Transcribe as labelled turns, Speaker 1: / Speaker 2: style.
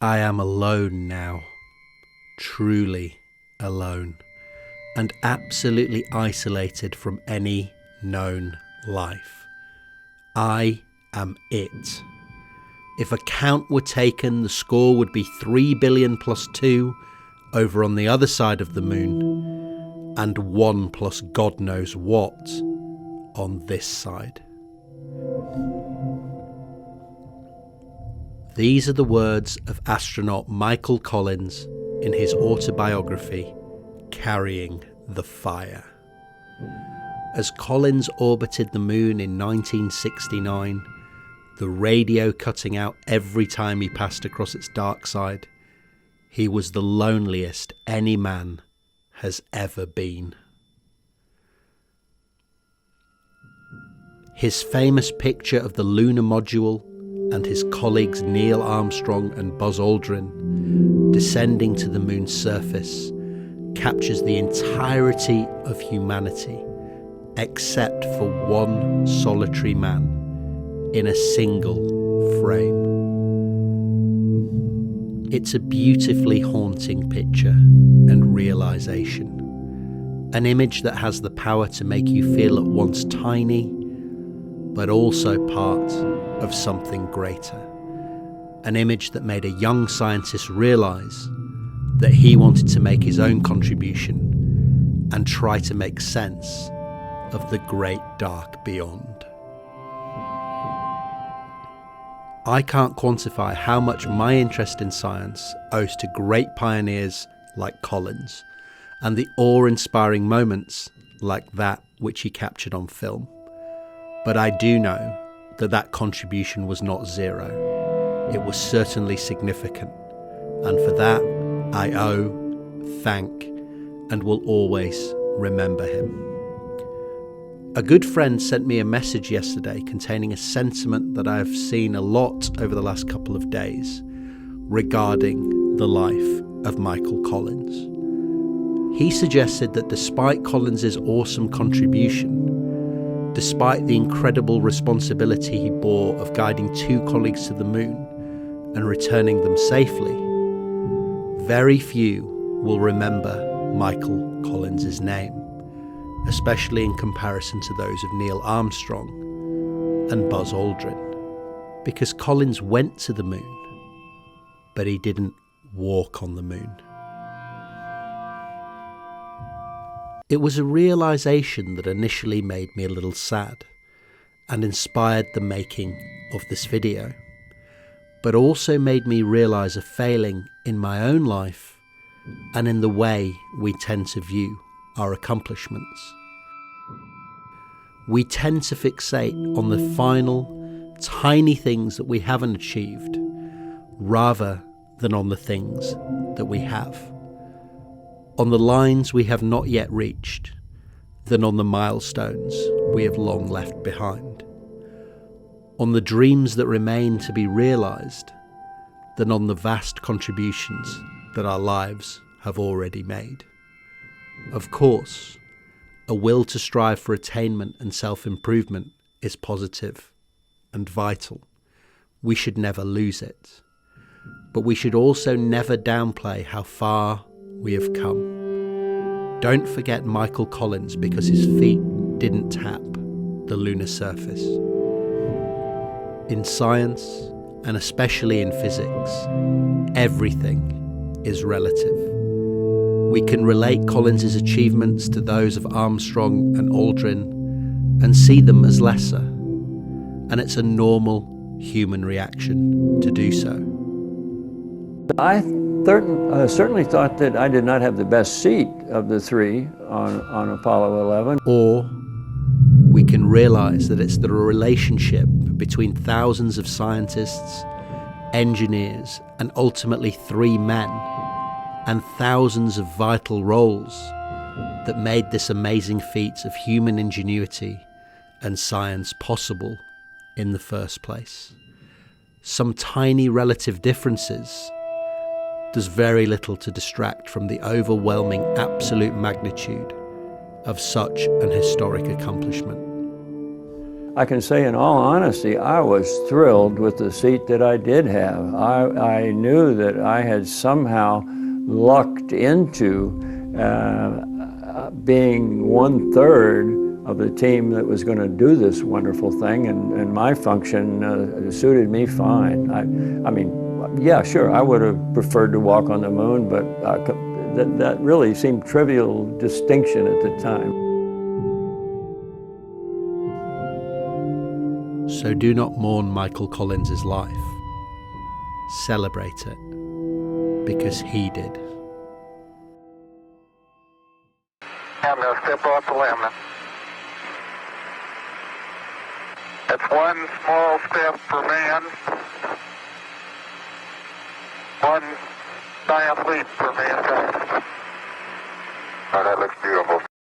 Speaker 1: I am alone now, truly alone, and absolutely isolated from any known life. I am it. If a count were taken, the score would be 3 billion plus 2 over on the other side of the moon, and 1 plus God knows what on this side. These are the words of astronaut Michael Collins in his autobiography, Carrying the Fire. As Collins orbited the moon in 1969, the radio cutting out every time he passed across its dark side, he was the loneliest any man has ever been. His famous picture of the lunar module and his colleagues Neil Armstrong and Buzz Aldrin descending to the moon's surface captures the entirety of humanity, except for one solitary man in a single frame. It's a beautifully haunting picture and realization, an image that has the power to make you feel at once tiny, but also part of something greater. An image that made a young scientist realize that he wanted to make his own contribution and try to make sense of the great dark beyond. I can't quantify how much my interest in science owes to great pioneers like Collins and the awe-inspiring moments like that which he captured on film. But I do know that that contribution was not zero. It was certainly significant, and for that I owe, thank, and will always remember him. A good friend sent me a message yesterday containing a sentiment that I have seen a lot over the last couple of days regarding the life of Michael Collins. He suggested that despite Collins's awesome contribution, despite the incredible responsibility he bore of guiding 2 colleagues to the moon and returning them safely, very few will remember Michael Collins' name, especially in comparison to those of Neil Armstrong and Buzz Aldrin, because Collins went to the moon, but he didn't walk on the moon. It was a realization that initially made me a little sad and inspired the making of this video, but also made me realize a failing in my own life and in the way we tend to view our accomplishments. We tend to fixate on the final, tiny things that we haven't achieved, rather than on the things that we have. On the lines we have not yet reached, than on the milestones we have long left behind. On the dreams that remain to be realized, than on the vast contributions that our lives have already made. Of course, a will to strive for attainment and self-improvement is positive and vital. We should never lose it. But we should also never downplay how far we have come. Don't forget Michael Collins because his feet didn't tap the lunar surface. In science, and especially in physics, everything is relative. We can relate Collins's achievements to those of Armstrong and Aldrin and see them as lesser, and it's a normal human reaction to do so.
Speaker 2: I certainly thought that I did not have the best seat of the 3 on Apollo 11.
Speaker 1: Or we can realize that it's the relationship between thousands of scientists, engineers, and ultimately 3 men, and thousands of vital roles that made this amazing feat of human ingenuity and science possible in the first place. Some tiny relative differences does very little to distract from the overwhelming absolute magnitude of such an historic accomplishment.
Speaker 2: I can say in all honesty, I was thrilled with the seat that I did have. I knew that I had somehow lucked into being 1/3 of the team that was going to do this wonderful thing, and my function suited me fine. I mean, yeah, sure, I would have preferred to walk on the moon, but that really seemed trivial distinction at the time.
Speaker 1: So do not mourn Michael Collins's life. Celebrate it, because he did.
Speaker 3: I'm going to step off the limb. That's one small step for man, one giant leap for mankind. Oh, that looks beautiful.